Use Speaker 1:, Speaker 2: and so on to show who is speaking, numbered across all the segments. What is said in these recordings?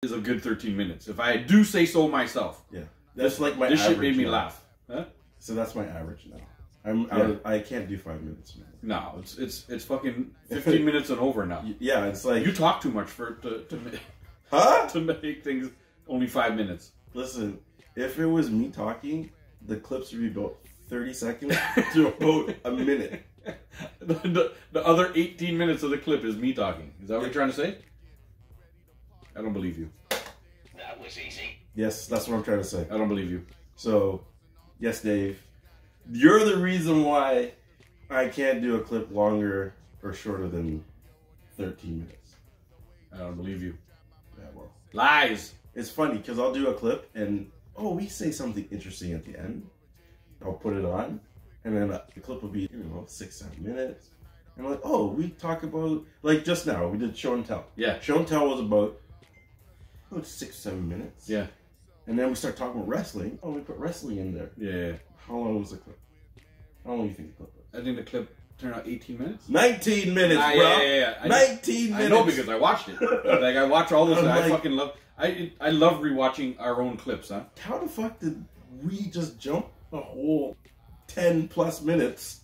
Speaker 1: is a good 13 minutes. If I do say so myself.
Speaker 2: Yeah. That's like my
Speaker 1: This
Speaker 2: average
Speaker 1: shit made me
Speaker 2: now.
Speaker 1: laugh. Huh?
Speaker 2: So that's my average now. I can't do 5 minutes now.
Speaker 1: No, it's fucking 15 minutes and over now.
Speaker 2: Yeah, it's like
Speaker 1: You talk too much to make things only 5 minutes.
Speaker 2: Listen, if it was me talking, the clips would be about 30 seconds to about a minute.
Speaker 1: The other 18 minutes of the clip is me talking. Is that what you're trying to say? I don't believe you.
Speaker 3: That was easy.
Speaker 2: Yes, that's what I'm trying to say.
Speaker 1: I don't believe you.
Speaker 2: So, yes, Dave, you're the reason why I can't do a clip longer or shorter than 13 minutes.
Speaker 1: I don't believe you.
Speaker 2: Yeah, well,
Speaker 1: Lies.
Speaker 2: it's funny because I'll do a clip and, oh, we say something interesting at the end. I'll put it on, and then the clip will be, 6-7 minutes. And I'm like, oh, we talk about, like just now, we did show and tell.
Speaker 1: Yeah.
Speaker 2: Show and tell was about 6-7 minutes.
Speaker 1: Yeah.
Speaker 2: And then we start talking about wrestling. Oh, we put wrestling in there.
Speaker 1: Yeah.
Speaker 2: How long was the clip? How long do you think the clip was?
Speaker 1: I think the clip turned out 18 minutes.
Speaker 2: 19 minutes, bro.
Speaker 1: Yeah.
Speaker 2: 19 minutes.
Speaker 1: I know because I watched it. Like I watch all this.
Speaker 2: I'm
Speaker 1: I
Speaker 2: like-
Speaker 1: fucking love. I love rewatching our own clips, huh?
Speaker 2: How the fuck did we just jump a whole 10 plus minutes?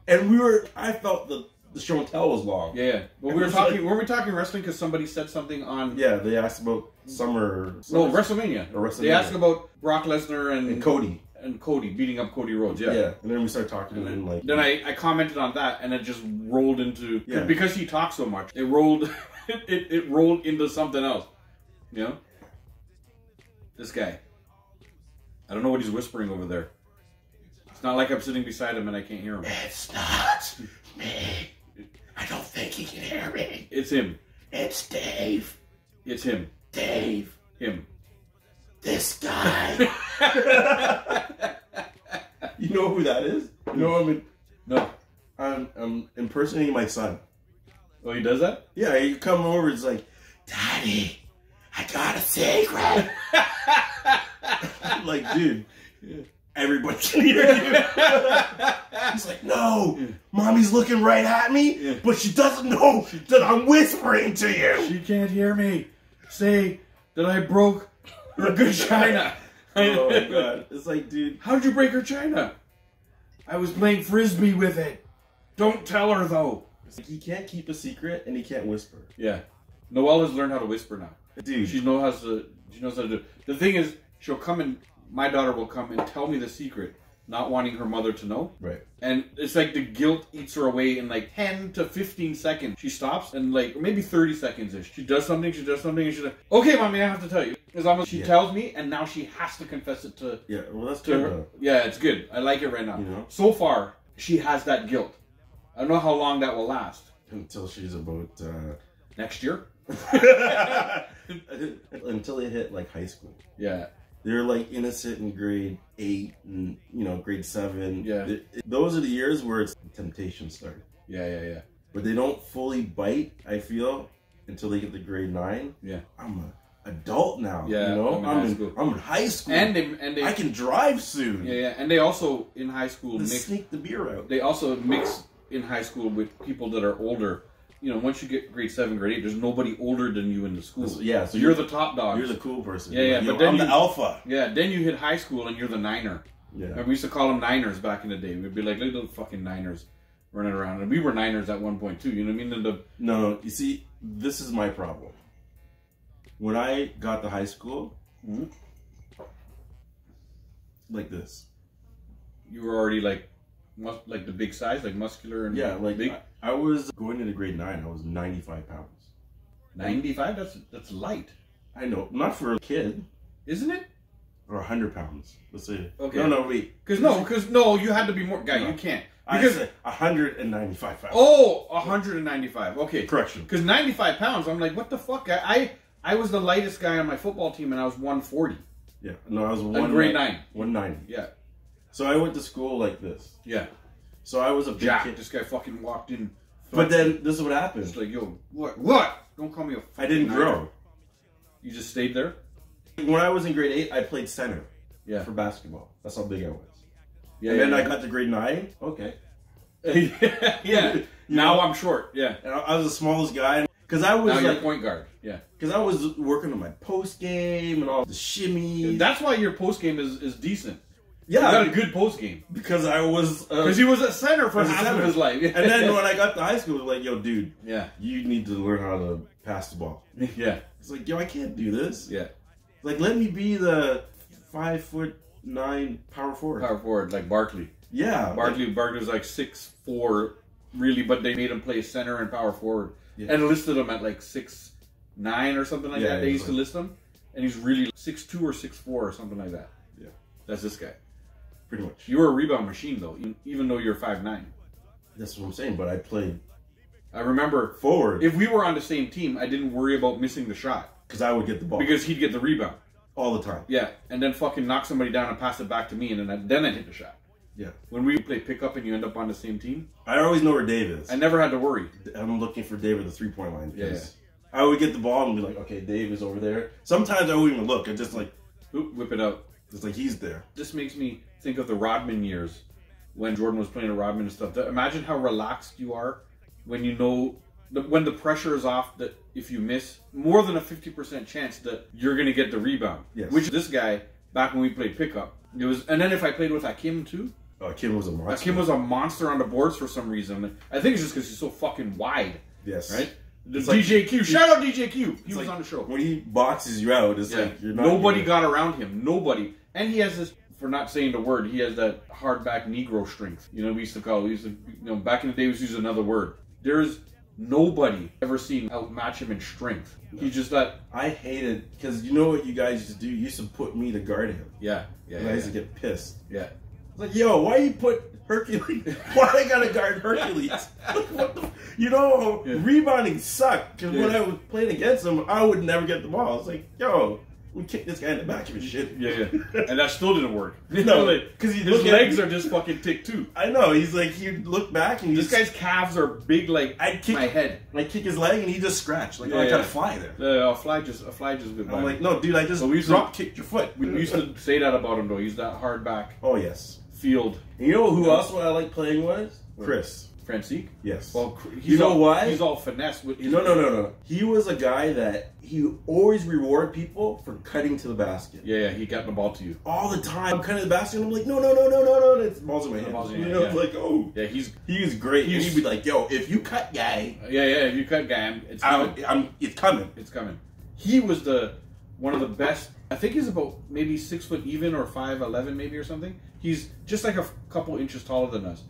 Speaker 2: And I felt the show and tell was long.
Speaker 1: Yeah. But we were talking. Were we talking wrestling because somebody said something on?
Speaker 2: Yeah, they asked about Summer.
Speaker 1: No, WrestleMania.
Speaker 2: Or WrestleMania.
Speaker 1: They asked about Brock Lesnar
Speaker 2: And Cody.
Speaker 1: and Cody beating up Cody Rhodes. Yeah.
Speaker 2: Yeah. And then we started talking and like.
Speaker 1: Then I commented on that and it just rolled into
Speaker 2: Yeah.
Speaker 1: because he talks so much. It rolled it rolled into something else. You know? This guy. I don't know what he's whispering over there. It's not like I'm sitting beside him and I can't hear him.
Speaker 3: It's not me. I don't think he can hear me.
Speaker 1: It's him.
Speaker 3: It's Dave.
Speaker 1: It's him.
Speaker 3: Dave.
Speaker 1: Him.
Speaker 3: This guy.
Speaker 2: You know who that is? You know,
Speaker 1: No.
Speaker 2: I'm impersonating my son.
Speaker 1: Oh, he does that?
Speaker 2: Yeah, he come over, it's like,
Speaker 3: Daddy, I got a secret.
Speaker 2: I'm like, dude, everybody can hear you. He's like, no, mommy's looking right at me, but she doesn't know that I'm whispering to you.
Speaker 1: She can't hear me. Say that I broke her good china.
Speaker 2: Oh my god. It's like, dude.
Speaker 1: How'd you break her china? I was playing frisbee with it. Don't tell her though.
Speaker 2: It's like he can't keep a secret and he can't whisper.
Speaker 1: Yeah. Noelle has learned how to whisper now.
Speaker 2: Dude.
Speaker 1: She knows how to do it. The thing is, she'll come and my daughter will come and tell me the secret, not wanting her mother to know.
Speaker 2: Right.
Speaker 1: And it's like the guilt eats her away in like 10 to 15 seconds. She stops and like maybe 30 seconds-ish. She does something, and she's like, okay, mommy, I have to tell you. As long as she tells me, and now she has to confess it to
Speaker 2: Yeah, well, that's
Speaker 1: to
Speaker 2: good.
Speaker 1: her.
Speaker 2: Though.
Speaker 1: Yeah, it's good. I like it right now.
Speaker 2: You know?
Speaker 1: So far, she has that guilt. I don't know how long that will last.
Speaker 2: Until she's about...
Speaker 1: Next year?
Speaker 2: until they hit, like, high school.
Speaker 1: Yeah.
Speaker 2: They're, like, innocent in grade 8 and, grade 7.
Speaker 1: Yeah.
Speaker 2: Those are the years where it's temptation started.
Speaker 1: Yeah.
Speaker 2: But they don't fully bite, I feel, until they get to grade 9.
Speaker 1: Yeah.
Speaker 2: I'm an adult now.
Speaker 1: Yeah,
Speaker 2: You know?
Speaker 1: I'm in high school.
Speaker 2: I'm in high school.
Speaker 1: And they
Speaker 2: I can drive soon.
Speaker 1: Yeah. And they also, in high school,
Speaker 2: Let's sneak the beer out.
Speaker 1: they also mix in high school with people that are older. Once you get grade 7, grade 8, there's nobody older than you in the school.
Speaker 2: Yeah, so
Speaker 1: you're the top dog.
Speaker 2: You're the cool person.
Speaker 1: Yeah,
Speaker 2: But
Speaker 1: then
Speaker 2: I'm the alpha.
Speaker 1: Yeah, then you hit high school and you're the niner.
Speaker 2: Yeah.
Speaker 1: And we used to call them niners back in the day. We'd be like little fucking niners running around. And we were niners at one point too, you know what I mean? And
Speaker 2: No, you see, this is my problem. When I got to high school, like this.
Speaker 1: you were already like the big size, like muscular and big.
Speaker 2: I was going into grade 9. I was 95 pounds.
Speaker 1: 95? That's light,
Speaker 2: I know, not for a kid.
Speaker 1: isn't it?
Speaker 2: Or 100 pounds. Let's say.
Speaker 1: Okay.
Speaker 2: No, wait.
Speaker 1: Because you had to be more. Guy,
Speaker 2: No.
Speaker 1: you can't.
Speaker 2: I
Speaker 1: Because
Speaker 2: said 195 pounds.
Speaker 1: oh, 195. Okay.
Speaker 2: Correction.
Speaker 1: Because 95 pounds, I'm like, what the fuck? I was the lightest guy on my football team, and I was 140.
Speaker 2: Yeah. No, I was
Speaker 1: grade 9.
Speaker 2: 190.
Speaker 1: Yeah.
Speaker 2: So I went to school like this.
Speaker 1: Yeah.
Speaker 2: So I was a big
Speaker 1: Jack.
Speaker 2: kid.
Speaker 1: This guy fucking walked in.
Speaker 2: But then this is what happened.
Speaker 1: It's like, yo, what? Don't call me a fucking
Speaker 2: I didn't
Speaker 1: niner.
Speaker 2: grow.
Speaker 1: You just stayed there?
Speaker 2: When I was in grade 8, I played center.
Speaker 1: Yeah.
Speaker 2: For basketball. That's how big I was.
Speaker 1: Yeah.
Speaker 2: And then I got to grade 9. Okay.
Speaker 1: yeah. Now I'm short. Yeah.
Speaker 2: And I was the smallest guy. Because I was
Speaker 1: Now you're
Speaker 2: like,
Speaker 1: point guard. Yeah.
Speaker 2: because I was working on my post game and all the shimmy.
Speaker 1: That's why your post game is decent.
Speaker 2: Yeah,
Speaker 1: You got a good post game.
Speaker 2: because I was.
Speaker 1: Because he was at center for
Speaker 2: as a
Speaker 1: half
Speaker 2: center.
Speaker 1: of his life.
Speaker 2: And then when I got to high school, it was like, yo, dude,
Speaker 1: yeah.
Speaker 2: you need to learn how to pass the ball.
Speaker 1: Yeah.
Speaker 2: It's like, yo, I can't do this.
Speaker 1: Yeah.
Speaker 2: Like, let me be the 5'9" power forward.
Speaker 1: Power forward, like Barkley.
Speaker 2: Yeah,
Speaker 1: Barkley was like 6'4", really, but they made him play center and power forward.
Speaker 2: Yeah.
Speaker 1: And listed him at like 6'9" or something like
Speaker 2: Yeah,
Speaker 1: that. They
Speaker 2: yeah,
Speaker 1: used to list him. And he's really 6'2" or 6'4" or something like that.
Speaker 2: Yeah.
Speaker 1: That's this guy.
Speaker 2: pretty much.
Speaker 1: You were a rebound machine, though, even though you're 5'9".
Speaker 2: That's what I'm saying. But I played
Speaker 1: I remember
Speaker 2: forward
Speaker 1: if we were on the same team, I didn't worry about missing the shot
Speaker 2: because I would get the ball
Speaker 1: because he'd get the rebound.
Speaker 2: all the time.
Speaker 1: Yeah, and then fucking knock somebody down and pass it back to me, and then I hit the shot.
Speaker 2: Yeah.
Speaker 1: When we play pickup and you end up on the same team,
Speaker 2: I always know where Dave is.
Speaker 1: I never had to worry.
Speaker 2: I'm looking for Dave at the 3-point line.
Speaker 1: Yeah.
Speaker 2: Because I would get the ball and be like, okay, Dave is over there. Sometimes I wouldn't even look. I just like,
Speaker 1: Oop, whip it out.
Speaker 2: it's like he's there.
Speaker 1: This makes me think of the Rodman years when Jordan was playing at Rodman and stuff. Imagine how relaxed you are when you know when the pressure is off that if you miss, more than a 50% chance that you're going to get the rebound.
Speaker 2: Yes.
Speaker 1: Which this guy, back when we played pickup, it was. And then if I played with Hakim too,
Speaker 2: Kim was a monster.
Speaker 1: Hakim was a monster on the boards for some reason. I think it's just because he's so fucking wide,
Speaker 2: Yes.
Speaker 1: right? The
Speaker 2: It's like-
Speaker 1: DJQ, shout out DJQ. He
Speaker 2: It's
Speaker 1: was
Speaker 2: like,
Speaker 1: on the show.
Speaker 2: when he boxes you out, it's
Speaker 1: Yeah.
Speaker 2: like you're not.
Speaker 1: Nobody
Speaker 2: even-
Speaker 1: got around him. Nobody. And he has this, for not saying the word, he has that hardback Negro strength. You know, we used to call it. We used to, back in the day, we used to use another word. There's nobody ever seen outmatch him in strength. He's just that.
Speaker 2: I hated because you know what you guys used to do. You used to put me to guard him,
Speaker 1: Yeah.
Speaker 2: and I used to get pissed.
Speaker 1: Yeah.
Speaker 2: It's like, yo, why you put Hercules? Why I gotta guard Hercules? What the, you know,
Speaker 1: Yeah.
Speaker 2: rebounding sucked because when
Speaker 1: Yeah.
Speaker 2: I was playing against him, I would never get the ball. I was like, yo, we kick this guy in the back of his shit.
Speaker 1: Yeah. And that still didn't work.
Speaker 2: No,
Speaker 1: Like,
Speaker 2: because he
Speaker 1: his legs are just fucking thick too.
Speaker 2: I know. He's like, he'd look back and
Speaker 1: This guy's calves are big like
Speaker 2: I'd kick
Speaker 1: my head.
Speaker 2: I kick his leg and he just scratched. Like,
Speaker 1: Yeah,
Speaker 2: oh, I
Speaker 1: yeah.
Speaker 2: gotta fly there.
Speaker 1: A fly just went by.
Speaker 2: I'm like, no, dude, I just
Speaker 1: So we used to-
Speaker 2: drop kicked your foot.
Speaker 1: We used to say that about him though. He's that hard back
Speaker 2: Oh yes.
Speaker 1: field.
Speaker 2: And you know who else I like playing with? Chris.
Speaker 1: Francique.
Speaker 2: Yes.
Speaker 1: Well, he's
Speaker 2: You know
Speaker 1: all,
Speaker 2: why?
Speaker 1: He's all finesse with.
Speaker 2: No. He was a guy that he always reward people for cutting to the basket.
Speaker 1: Yeah, he got the ball to you.
Speaker 2: All the time. I'm cutting to the basket and I'm like, no. It's balls in my hand.
Speaker 1: Ball's in
Speaker 2: You
Speaker 1: your
Speaker 2: know,
Speaker 1: hand,
Speaker 2: it's like, oh.
Speaker 1: Yeah, he's
Speaker 2: He is great.
Speaker 1: He's-
Speaker 2: and he'd be like, yo, if you cut guy,
Speaker 1: yeah. If you cut guy, it's coming.
Speaker 2: it's coming.
Speaker 1: It's coming. He was one of the best. I think he's about maybe 6 foot even or 5'11" maybe or something. He's just like a couple inches taller than us.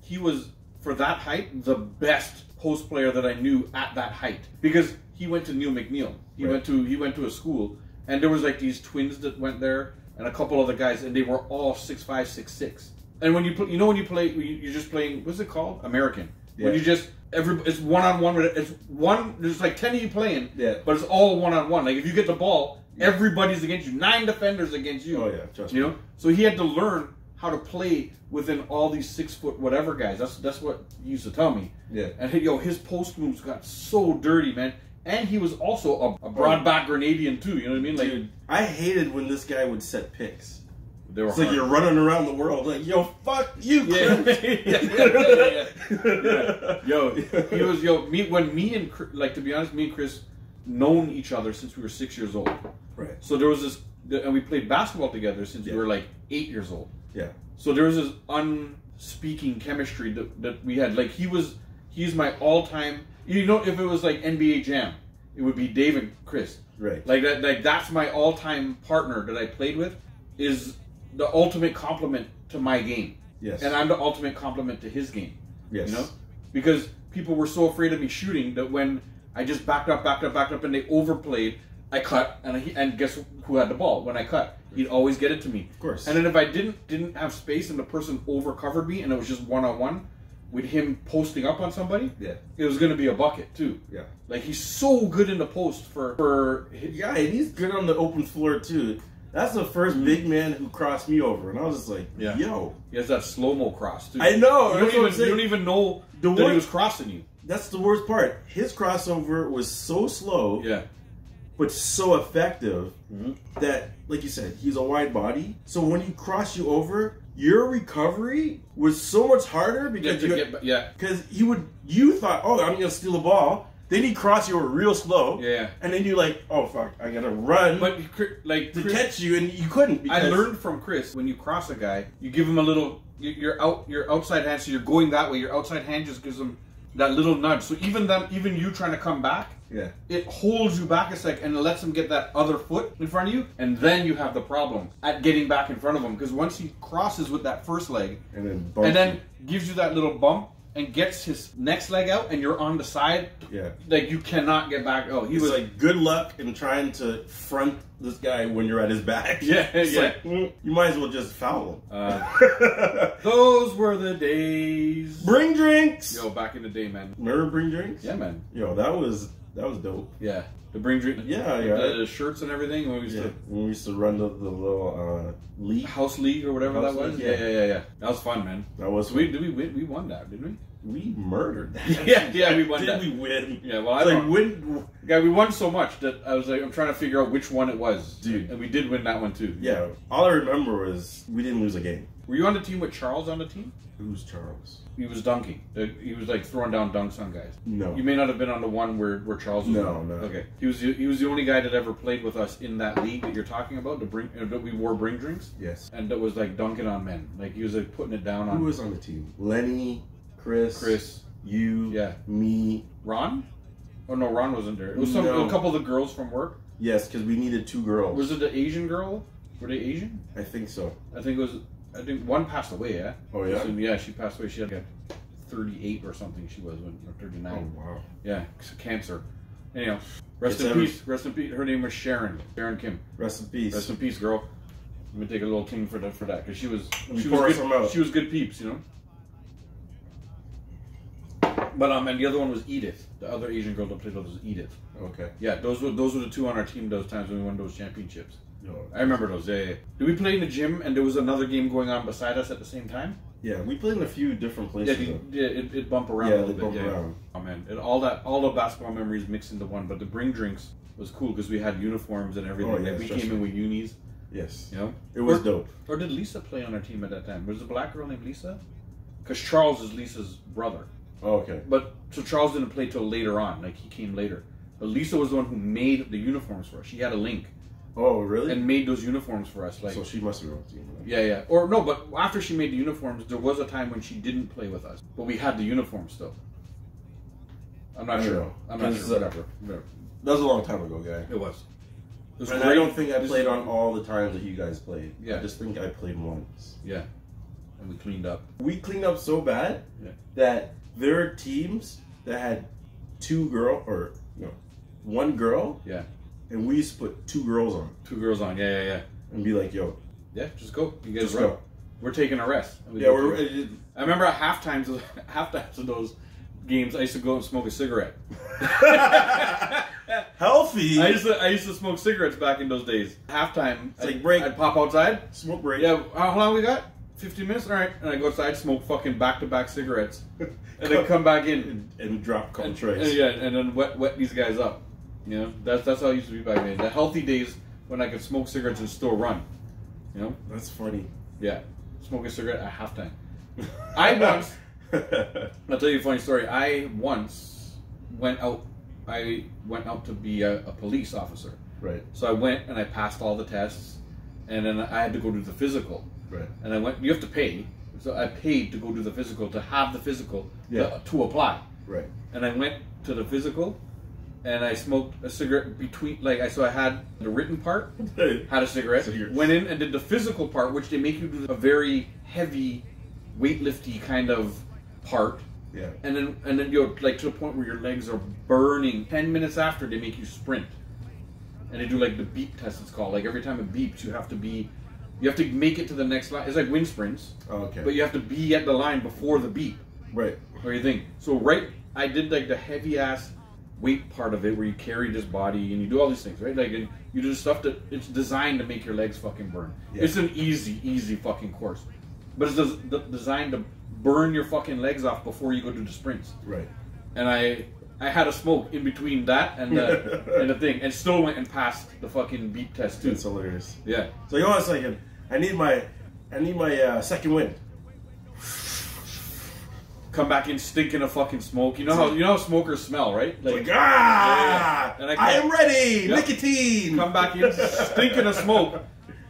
Speaker 1: He was, for that height, the best post player that I knew at that height because he went to Neil McNeil. He
Speaker 2: Right.
Speaker 1: went to a school and there was like these twins that went there and a couple other guys and they were all 6'5", 6'6". And when you play, when you play, you're just playing. What's it called? American. When
Speaker 2: Yeah.
Speaker 1: you just it's one on one. It's one. There's like 10 of you playing.
Speaker 2: Yeah.
Speaker 1: But it's all one on one. Like if you get the ball, everybody's against you. 9 defenders against you.
Speaker 2: Oh, yeah, trust
Speaker 1: You
Speaker 2: me.
Speaker 1: know. So he had to learn how to play within all these 6 foot whatever guys. That's what he used to tell me.
Speaker 2: Yeah.
Speaker 1: And his post moves got so dirty, man. And he was also a broad back Grenadian too. You know what I mean? Like
Speaker 2: Dude, I hated when this guy would set picks.
Speaker 1: they were
Speaker 2: It's like
Speaker 1: hard.
Speaker 2: you're running around the world like, yo, fuck you,
Speaker 1: Yeah.
Speaker 2: Chris.
Speaker 1: Yeah. Yo, he was me and Chris, like to be honest, me and Chris known each other since we were 6 years old.
Speaker 2: Right.
Speaker 1: So there was this, and we played basketball together since we
Speaker 2: Yeah.
Speaker 1: were like 8 years old.
Speaker 2: Yeah.
Speaker 1: So there was this unspeaking chemistry that we had. Like he's my all-time. You know, if it was like NBA Jam, it would be Dave and Chris.
Speaker 2: Right.
Speaker 1: Like that. Like that's my all-time partner that I played with. Is the ultimate compliment to my game.
Speaker 2: Yes.
Speaker 1: And I'm the ultimate compliment to his game.
Speaker 2: Yes.
Speaker 1: You know? Because people were so afraid of me shooting that when I just backed up and they overplayed, I cut and guess who had the ball when I cut? He'd always get it to me.
Speaker 2: Of course.
Speaker 1: And then if I didn't have space and the person over covered me and it was just one-on-one with him posting up on somebody,
Speaker 2: Yeah.
Speaker 1: it was going to be a bucket too.
Speaker 2: Yeah.
Speaker 1: Like he's so good in the post for
Speaker 2: Yeah, and he's good on the open floor too. That's the first big man who crossed me over, and I was just like,
Speaker 1: Yeah.
Speaker 2: yo.
Speaker 1: he has that slow-mo cross too.
Speaker 2: I know.
Speaker 1: You
Speaker 2: that's what I'm
Speaker 1: don't
Speaker 2: saying.
Speaker 1: even know
Speaker 2: The
Speaker 1: that he
Speaker 2: one-
Speaker 1: was crossing you.
Speaker 2: That's the worst part. His crossover was so slow,
Speaker 1: Yeah.
Speaker 2: but so effective
Speaker 1: Mhm.
Speaker 2: that, like you said, he's a wide body. So when he crossed you over, your recovery was so much harder because
Speaker 1: Yeah.
Speaker 2: you thought, oh, I'm gonna steal the ball, Then he'd cross you over real slow.
Speaker 1: Yeah.
Speaker 2: And then you're like, oh fuck, I gotta run
Speaker 1: But like
Speaker 2: to
Speaker 1: Chris,
Speaker 2: catch you, and you couldn't.
Speaker 1: I
Speaker 2: Because
Speaker 1: learned from Chris, when you cross a guy, you give him a little, your outside hand, so you're going that way, your outside hand just gives him that little nudge. So even you trying to come back,
Speaker 2: Yeah.
Speaker 1: it holds you back a sec and it lets him get that other foot in front of you, and then you have the problem at getting back in front of him, because once he crosses with that first leg,
Speaker 2: And then
Speaker 1: and then gives you that little bump and gets his next leg out, and you're on the side,
Speaker 2: yeah.
Speaker 1: like you cannot get back. Oh, he
Speaker 2: It's
Speaker 1: was
Speaker 2: like good luck in trying to front this guy when you're at his back.
Speaker 1: Yeah,
Speaker 2: It's
Speaker 1: yeah.
Speaker 2: like, you might as well just foul him.
Speaker 1: those were the days.
Speaker 2: Bring drinks.
Speaker 1: Yo, back in the day, man.
Speaker 2: Remember bring drinks?
Speaker 1: Yeah, man.
Speaker 2: Yo, that was dope.
Speaker 1: Yeah, to bring drink.
Speaker 2: Yeah,
Speaker 1: like
Speaker 2: yeah.
Speaker 1: the shirts and everything. When we used
Speaker 2: Yeah.
Speaker 1: to
Speaker 2: When we used to run the little league.
Speaker 1: house league or whatever
Speaker 2: House
Speaker 1: that was.
Speaker 2: league,
Speaker 1: Yeah,
Speaker 2: yeah.
Speaker 1: yeah. That was fun, man.
Speaker 2: That was
Speaker 1: So we won that, didn't we?
Speaker 2: we murdered that.
Speaker 1: Yeah, we won
Speaker 2: Did
Speaker 1: that.
Speaker 2: we win?
Speaker 1: Yeah, well,
Speaker 2: It's
Speaker 1: I
Speaker 2: like
Speaker 1: don't.
Speaker 2: win.
Speaker 1: Yeah, we won so much that I was like, I'm trying to figure out which one it was,
Speaker 2: Dude.
Speaker 1: And we did win that one too.
Speaker 2: Yeah, all I remember was we didn't lose a game.
Speaker 1: Were you on the team with Charles on the team?
Speaker 2: Who's Charles?
Speaker 1: He was dunking. He was like throwing down dunks on guys.
Speaker 2: No.
Speaker 1: You may not have been on the one where Charles was.
Speaker 2: No,
Speaker 1: on.
Speaker 2: no.
Speaker 1: Okay. He was the only guy that ever played with us in that league that you're talking about. That we wore bring drinks,
Speaker 2: Yes.
Speaker 1: and that was like dunking on men. Like he was like putting it down on
Speaker 2: Who was on the team? Lenny, Chris, you,
Speaker 1: Yeah.
Speaker 2: me.
Speaker 1: Ron. Oh no, Ron wasn't there. It was
Speaker 2: No.
Speaker 1: a couple of the girls from work.
Speaker 2: Yes, because we needed 2 girls.
Speaker 1: Was it the Asian girl? Were they Asian?
Speaker 2: I think so.
Speaker 1: I think it was. I think one passed away. Yeah.
Speaker 2: Oh yeah.
Speaker 1: So, yeah, she passed away. She had like 38 or something. She was or 39.
Speaker 2: Oh wow.
Speaker 1: Yeah, cancer. Anyhow, rest
Speaker 2: It's
Speaker 1: in
Speaker 2: every-
Speaker 1: peace. Rest in peace. Her name was Sharon. Sharon Kim.
Speaker 2: Rest in peace.
Speaker 1: Rest in peace, girl. I'm gonna take a little ting for that because she was
Speaker 2: me
Speaker 1: she
Speaker 2: pour
Speaker 1: was
Speaker 2: some out.
Speaker 1: good. She was good peeps, you know. But and the other one was Edith. The other Asian girl that played with us was Edith.
Speaker 2: Okay.
Speaker 1: Yeah, those were the 2 on our team those times when we won those championships.
Speaker 2: Yo,
Speaker 1: I remember those. Yeah, yeah. Did we play in the gym and there was another game going on beside us at the same time?
Speaker 2: Yeah, we played in a few different
Speaker 1: Yeah,
Speaker 2: places. though.
Speaker 1: it bumped around
Speaker 2: Yeah,
Speaker 1: a little
Speaker 2: they
Speaker 1: bit.
Speaker 2: bump
Speaker 1: Yeah.
Speaker 2: around.
Speaker 1: Oh man, all the basketball memories mixed into one. But the bring drinks was cool because we had uniforms and everything.
Speaker 2: Oh, yeah,
Speaker 1: Like, we
Speaker 2: trust
Speaker 1: came in
Speaker 2: me.
Speaker 1: with unis,
Speaker 2: Yes.
Speaker 1: you know.
Speaker 2: It was
Speaker 1: Or-
Speaker 2: dope.
Speaker 1: Or did Lisa play on our team at that time? Was the black girl named Lisa? Because Charles is Lisa's brother.
Speaker 2: Oh, okay.
Speaker 1: But so Charles didn't play till later on. Like he came later. But Lisa was the one who made the uniforms for us. She had a link
Speaker 2: Oh, really?
Speaker 1: and made those uniforms for us. Like
Speaker 2: So she must have been on the team. Then.
Speaker 1: yeah, yeah. Or no, but after she made the uniforms, there was a time when she didn't play with us, but we had the uniforms still. I'm not
Speaker 2: I don't
Speaker 1: sure.
Speaker 2: know.
Speaker 1: I'm not
Speaker 2: This
Speaker 1: sure.
Speaker 2: is,
Speaker 1: Whatever.
Speaker 2: That was a long time ago, guy.
Speaker 1: It was. It was
Speaker 2: And
Speaker 1: great.
Speaker 2: I don't think I
Speaker 1: This
Speaker 2: played
Speaker 1: is-
Speaker 2: on all the times that you guys played.
Speaker 1: Yeah.
Speaker 2: I just think I played once.
Speaker 1: Yeah. And we cleaned up.
Speaker 2: We cleaned up so bad
Speaker 1: Yeah.
Speaker 2: that there are teams that had 2 girl or no, 1 girl,
Speaker 1: Yeah.
Speaker 2: and we used to put 2 girls on
Speaker 1: 2 girls on. Yeah, yeah, yeah.
Speaker 2: and be like, "Yo,
Speaker 1: Yeah, just go. You guys
Speaker 2: just
Speaker 1: run.
Speaker 2: go."
Speaker 1: We're taking a rest. And we
Speaker 2: Yeah,
Speaker 1: go
Speaker 2: we're
Speaker 1: through. I remember at halftimes of those games, I used to go and smoke a cigarette.
Speaker 2: healthy.
Speaker 1: I used to smoke cigarettes back in those days. Halftime,
Speaker 2: It's like break.
Speaker 1: I'd pop outside.
Speaker 2: Smoke break.
Speaker 1: Yeah, how long we got? 15 minutes? All right. And I go outside, smoke fucking back-to-back cigarettes. And then come back in.
Speaker 2: and drop a couple
Speaker 1: And,
Speaker 2: trays.
Speaker 1: yeah, and then wet these guys up. You know? That's how it used to be back then. The healthy days when I could smoke cigarettes and still run. You know?
Speaker 2: That's funny.
Speaker 1: Yeah. Smoke a cigarette at halftime. I once, I'll tell you a funny story. I once went out to be a police officer.
Speaker 2: Right.
Speaker 1: So I went and I passed all the tests, and then I had to go do the physical.
Speaker 2: Right.
Speaker 1: And I went. You have to pay, so I paid to go do the physical, to have the physical,
Speaker 2: Yeah.
Speaker 1: to apply.
Speaker 2: Right.
Speaker 1: And I went to the physical, and I smoked a cigarette between. So I had the written part, had a cigarette,
Speaker 2: So you're-
Speaker 1: went in and did the physical part, which they make you do a very heavy, weightlifty kind of part.
Speaker 2: Yeah.
Speaker 1: And then you're like to the point where your legs are burning. 10 minutes after, they make you sprint, and they do like the beep test. It's called, like every time it beeps, you have to make it to the next line. It's like wind sprints,
Speaker 2: Oh, okay.
Speaker 1: but you have to be at the line before the beep.
Speaker 2: Right.
Speaker 1: What do you think? So I did like the heavy ass weight part of it, where you carry this body and you do all these things, right? Like, and you do stuff that it's designed to make your legs fucking burn.
Speaker 2: Yeah.
Speaker 1: It's an easy fucking course, but it's designed to burn your fucking legs off before you go do the sprints.
Speaker 2: Right.
Speaker 1: And I had a smoke in between that and the thing, and still went and passed the fucking beep test too.
Speaker 2: It's hilarious.
Speaker 1: Yeah.
Speaker 2: So hold on a second. I need my second wind.
Speaker 1: come back in stinking of fucking smoke. You know how smokers smell, right?
Speaker 2: Like, ah!
Speaker 1: And
Speaker 2: I am ready!
Speaker 1: Yep.
Speaker 2: Nicotine!
Speaker 1: Come back in stinking of smoke.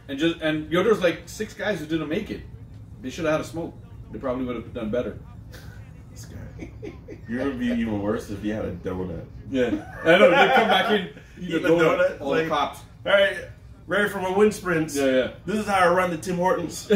Speaker 1: And there's like 6 guys who didn't make it. They should have had a smoke. They probably would have done better.
Speaker 2: This guy. You would be even worse if you had a donut.
Speaker 1: Yeah. I know, they come back in, eat a
Speaker 2: Eat a
Speaker 1: donut,
Speaker 2: donut,
Speaker 1: all
Speaker 2: like-
Speaker 1: the cops.
Speaker 2: Alright, ready for my wind sprints.
Speaker 1: Yeah.
Speaker 2: This is how I run the Tim Hortons.